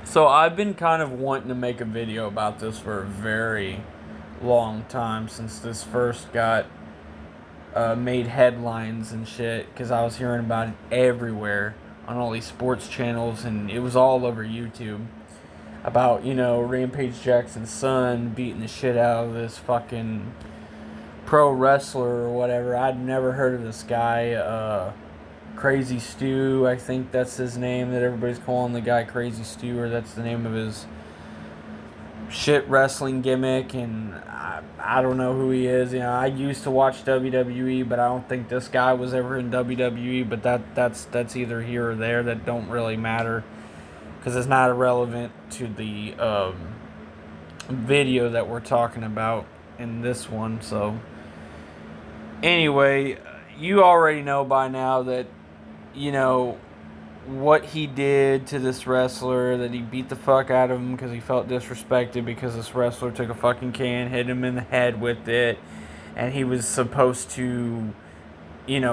So I've been kind of wanting to make a video about this for a very long time since this first got made headlines and shit because I was hearing about it everywhere on all these sports channels and it was all over YouTube about, Rampage Jackson's son beating the shit out of this fucking pro wrestler or whatever. I'd never heard of this guy, Crazy Stu, I think that's his name that everybody's calling the guy Crazy Stu, or that's the name of his shit wrestling gimmick, and I don't know who he is. I used to watch WWE, but I don't think this guy was ever in WWE, but that's either here or there. That don't really matter because it's not irrelevant to the video that we're talking about in this one. So anyway, you already know by now that what he did to this wrestler, that he beat the fuck out of him because he felt disrespected because this wrestler took a fucking can, hit him in the head with it, and he was supposed to,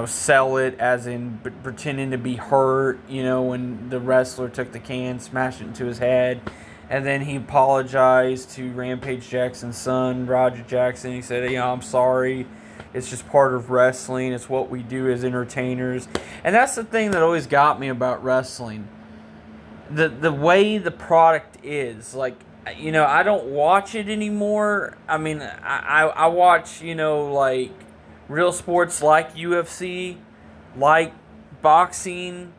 sell it as in pretending to be hurt, when the wrestler took the can, smashed it into his head. And then he apologized to Rampage Jackson's son, Roger Jackson. He said, I'm sorry. It's just part of wrestling. It's what we do as entertainers. And that's the thing that always got me about wrestling. The way the product is. Like, I don't watch it anymore. I mean, I watch, like, real sports like UFC, like boxing,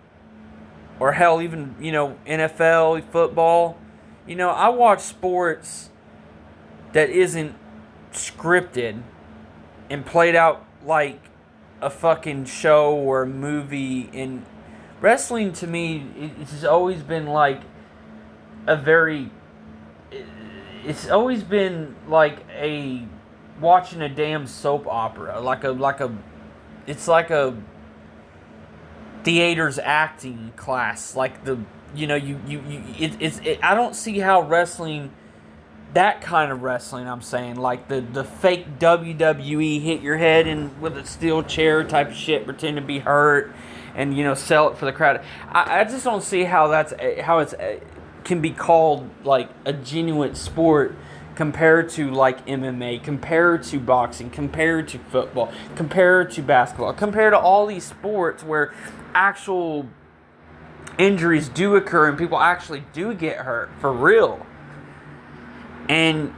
or hell, even, NFL, football. I watch sports that isn't scripted and played out like a fucking show or a movie. And wrestling, to me, it's always been like it's always been like watching a damn soap opera, it's like a theater's acting class. Like I don't see how wrestling, that kind of wrestling, I'm saying, like the fake WWE hit your head in with a steel chair type of shit, pretend to be hurt, and sell it for the crowd. I just don't see how it's can be called like a genuine sport compared to like MMA, compared to boxing, compared to football, compared to basketball, compared to all these sports where actual injuries do occur and people actually do get hurt for real. And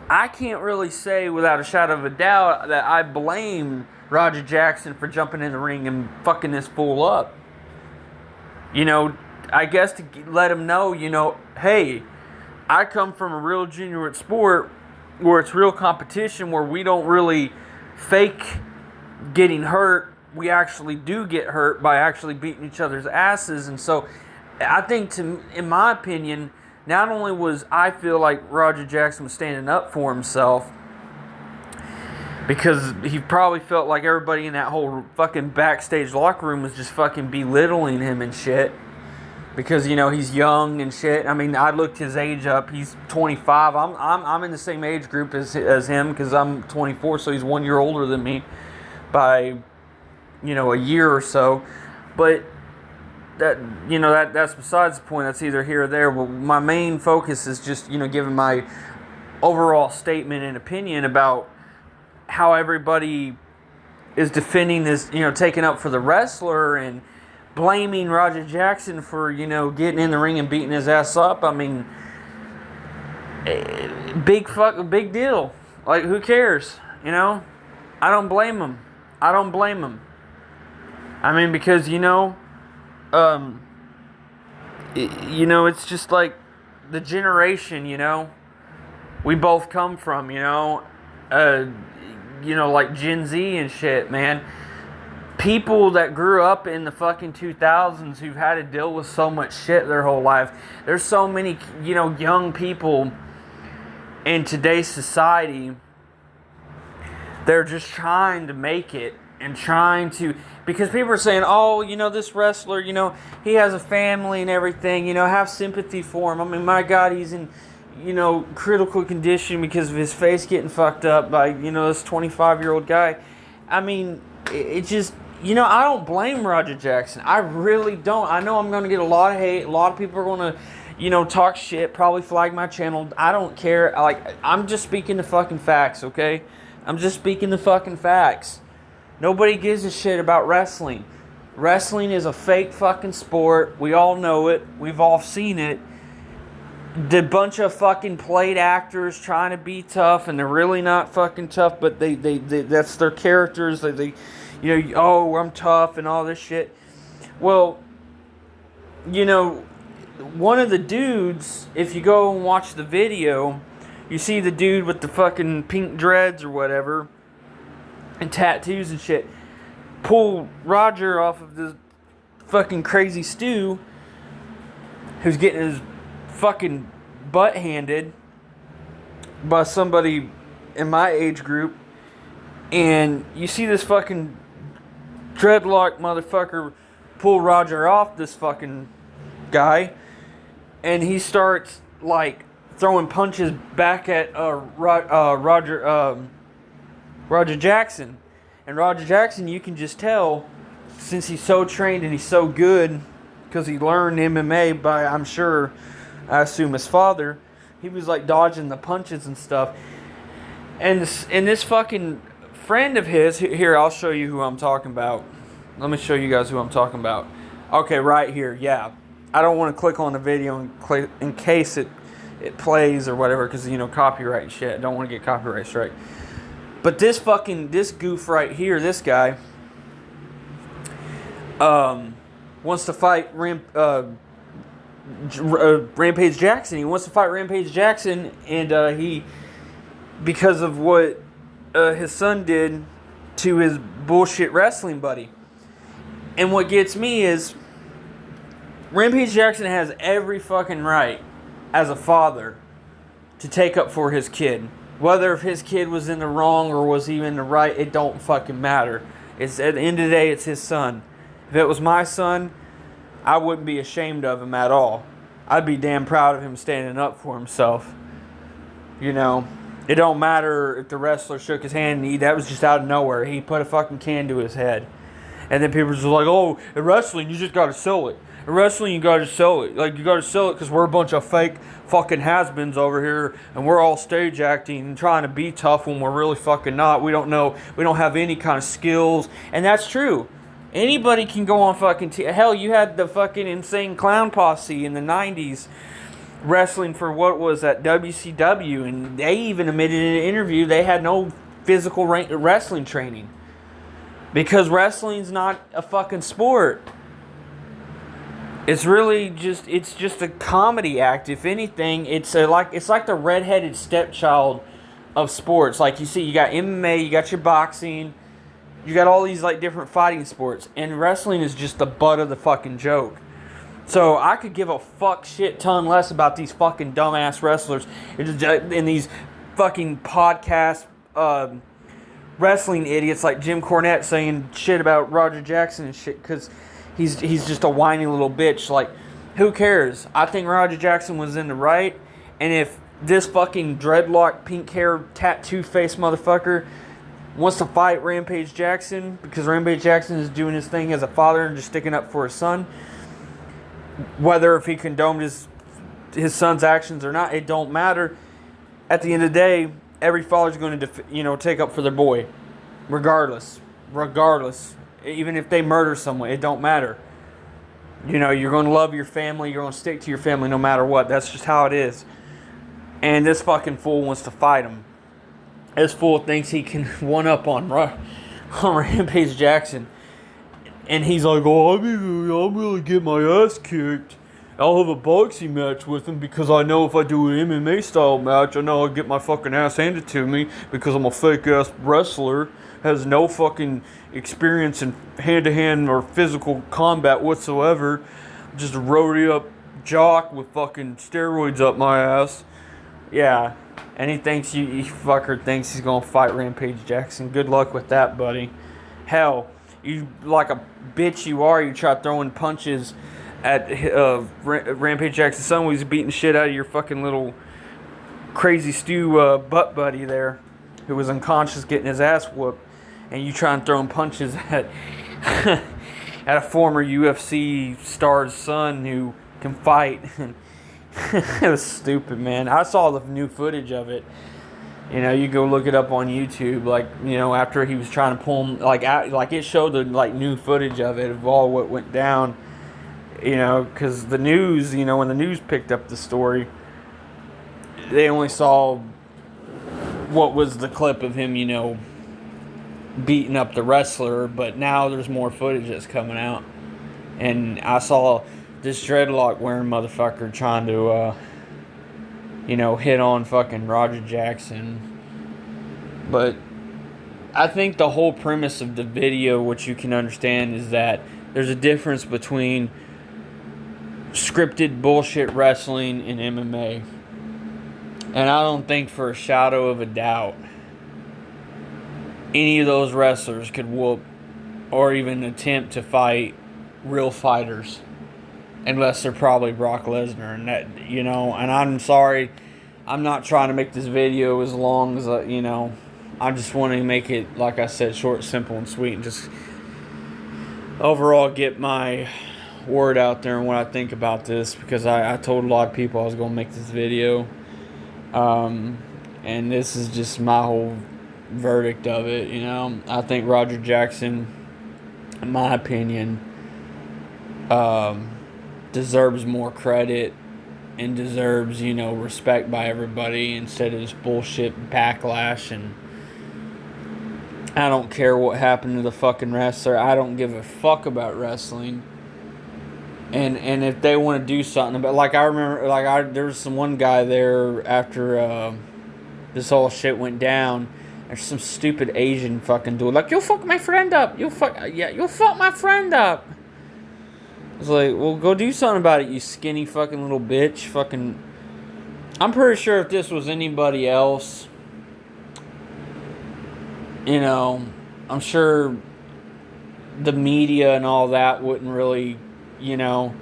I can't really say without a shadow of a doubt that I blame Roger Jackson for jumping in the ring and fucking this fool up. I guess to let him know, hey, I come from a real genuine sport where it's real competition, where we don't really fake getting hurt. We actually do get hurt by actually beating each other's asses. And so I think, in my opinion, not only I feel like Roger Jackson was standing up for himself, because he probably felt like everybody in that whole fucking backstage locker room was just fucking belittling him and shit. Because, he's young and shit. I mean, I looked his age up. He's 25. I'm in the same age group as him, because I'm 24, so he's 1 year older than me by, a year or so. But that's besides the point. That's either here or there. But my main focus is just, giving my overall statement and opinion about how everybody is defending this, taking up for the wrestler and blaming Roger Jackson for, getting in the ring and beating his ass up. I mean, big deal. Like, who cares? I don't blame him. I mean, because, it's just like the generation, we both come from, like Gen Z and shit, man. People that grew up in the fucking 2000s who've had to deal with so much shit their whole life. There's so many, young people in today's society. They're just trying to make it and because people are saying, oh, this wrestler, he has a family and everything, have sympathy for him. I mean, my God, he's in, critical condition because of his face getting fucked up by, this 25-year-old guy. I mean, it just, I don't blame Roger Jackson. I really don't. I know I'm going to get a lot of hate. A lot of people are going to, talk shit, probably flag my channel. I don't care. I'm just speaking the fucking facts, okay? I'm just speaking the fucking facts. Nobody gives a shit about wrestling. Wrestling is a fake fucking sport. We all know it. We've all seen it. The bunch of fucking played actors trying to be tough, and they're really not fucking tough, but they that's their characters. Oh, I'm tough and all this shit. Well, one of the dudes, if you go and watch the video, you see the dude with the fucking pink dreads or whatever, and tattoos and shit, pull Roger off of this fucking crazy stew, who's getting his fucking butt handed by somebody in my age group, and you see this fucking dreadlock motherfucker pull Roger off this fucking guy, and he starts throwing punches back at Roger Jackson. And Roger Jackson, you can just tell, since he's so trained and he's so good, because he learned MMA by, I assume his father, he was dodging the punches and stuff. And this fucking friend of his, here, I'll show you who I'm talking about. Let me show you guys who I'm talking about. Okay, right here, yeah. I don't want to click on the video in case it plays or whatever, because, copyright and shit. I don't want to get copyright strike. But this goof right here, this guy, wants to fight Rampage Jackson. He wants to fight Rampage Jackson, and he, because of what his son did to his bullshit wrestling buddy. And what gets me is, Rampage Jackson has every fucking right, as a father, to take up for his kid. Whether if his kid was in the wrong or was he in the right, it don't fucking matter. It's at the end of the day, it's his son. If it was my son, I wouldn't be ashamed of him at all. I'd be damn proud of him standing up for himself. It don't matter if the wrestler shook his hand and that was just out of nowhere. He put a fucking can to his head. And then people are just like, oh, in wrestling, you just gotta sell it. In wrestling, you gotta sell it. You gotta sell it because we're a bunch of fake fucking has-beens over here, and we're all stage acting and trying to be tough when we're really fucking not. We don't know. We don't have any kind of skills. And that's true. Anybody can go on fucking hell, you had the fucking Insane Clown Posse in the 90s wrestling for what was that, WCW, and they even admitted in an interview they had no physical wrestling training. Because wrestling's not a fucking sport. It's really just a comedy act. If anything, it's like the redheaded stepchild of sports. Like, you see, you got MMA, you got your boxing, you got all these different fighting sports, and wrestling is just the butt of the fucking joke. So I could give a fuck shit ton less about these fucking dumbass wrestlers and these fucking podcast wrestling idiots like Jim Cornette saying shit about Roger Jackson and shit, because he's just a whiny little bitch. Who cares? I think Roger Jackson was in the right, and if this fucking dreadlock, pink hair, tattoo face motherfucker wants to fight Rampage Jackson because Rampage Jackson is doing his thing as a father and just sticking up for his son, whether if he condoned his son's actions or not, it don't matter. At the end of the day, every father's going to take up for their boy, regardless. Even if they murder someone, it don't matter. You're going to love your family, you're going to stick to your family no matter what. That's just how it is. And this fucking fool wants to fight him. This fool thinks he can one-up on Rampage Jackson. And he's like, oh, I'm really get my ass kicked. I'll have a boxing match with him because I know if I do an MMA style match, I know I'll get my fucking ass handed to me because I'm a fake ass wrestler, has no fucking experience in hand-to-hand or physical combat whatsoever, just a roided up jock with fucking steroids up my ass. Yeah, and he thinks you fucker thinks he's gonna fight Rampage Jackson. Good luck with that, buddy. Hell, you like a bitch you are, you try throwing punches at Rampage Jackson's son when he's beating the shit out of your fucking little crazy stew butt buddy there, who was unconscious getting his ass whooped, and you try and throw punches at Had a former UFC star's son who can fight. It was stupid, man. I saw the new footage of it. You know, you go look it up on YouTube. Like, you know, after he was trying to pull him, like it showed the new footage of it, of all what went down. You know, because the news, you know, when the news picked up the story, they only saw what was the clip of him, you know, beating up the wrestler. But now there's more footage that's coming out, and I saw this dreadlock wearing motherfucker trying to, you know, hit on fucking Roger Jackson. But I think the whole premise of the video, which you can understand, is that there's a difference between scripted bullshit wrestling and MMA. And I don't think for a shadow of a doubt any of those wrestlers could whoop or even attempt to fight real fighters. Unless they're probably Brock Lesnar. And that, you know, and I'm sorry, I'm not trying to make this video as long as, you know, I just want to make it, like I said, short, simple, and sweet, and just overall get my word out there and what I think about this, because I told a lot of people I was going to make this video, and this is just my whole verdict of it. You know, I think Roger Jackson, in my opinion, deserves more credit and deserves, you know, respect by everybody instead of this bullshit backlash. And I don't care what happened to the fucking wrestler. I don't give a fuck about wrestling. And if they want to do something about, like, I remember, there was some one guy there after this whole shit went down. There's some stupid Asian fucking dude like, you'll fuck my friend up. You'll fuck my friend up. I was like, well, go do something about it, you skinny fucking little bitch. Fucking, I'm pretty sure if this was anybody else, you know, I'm sure the media and all that wouldn't really, you know,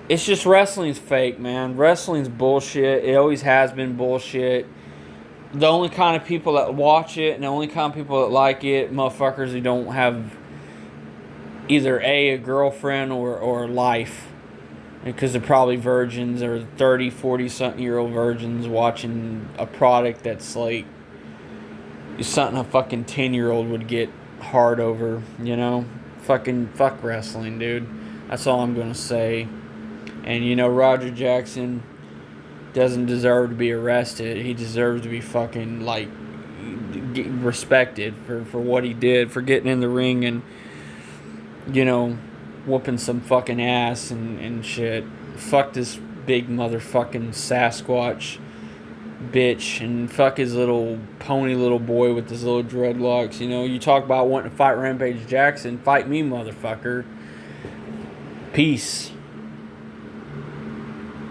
it's just wrestling's fake, man. Wrestling's bullshit. It always has been bullshit. The only kind of people that watch it and the only kind of people that like it, motherfuckers who don't have either a girlfriend or life, because they're probably virgins or 30, 40-something year old virgins watching a product that's like something a fucking 10-year-old would get hard over, you know? Fuck wrestling, dude. That's all I'm gonna say. And, you know, Roger Jackson doesn't deserve to be arrested. He deserves to be fucking, like, respected for what he did, for getting in the ring and, you know, whooping some fucking ass and shit. Fuck this big motherfucking Sasquatch bitch, and fuck his little pony little boy with his little dreadlocks. You know, you talk about wanting to fight Rampage Jackson, fight me, motherfucker. Peace.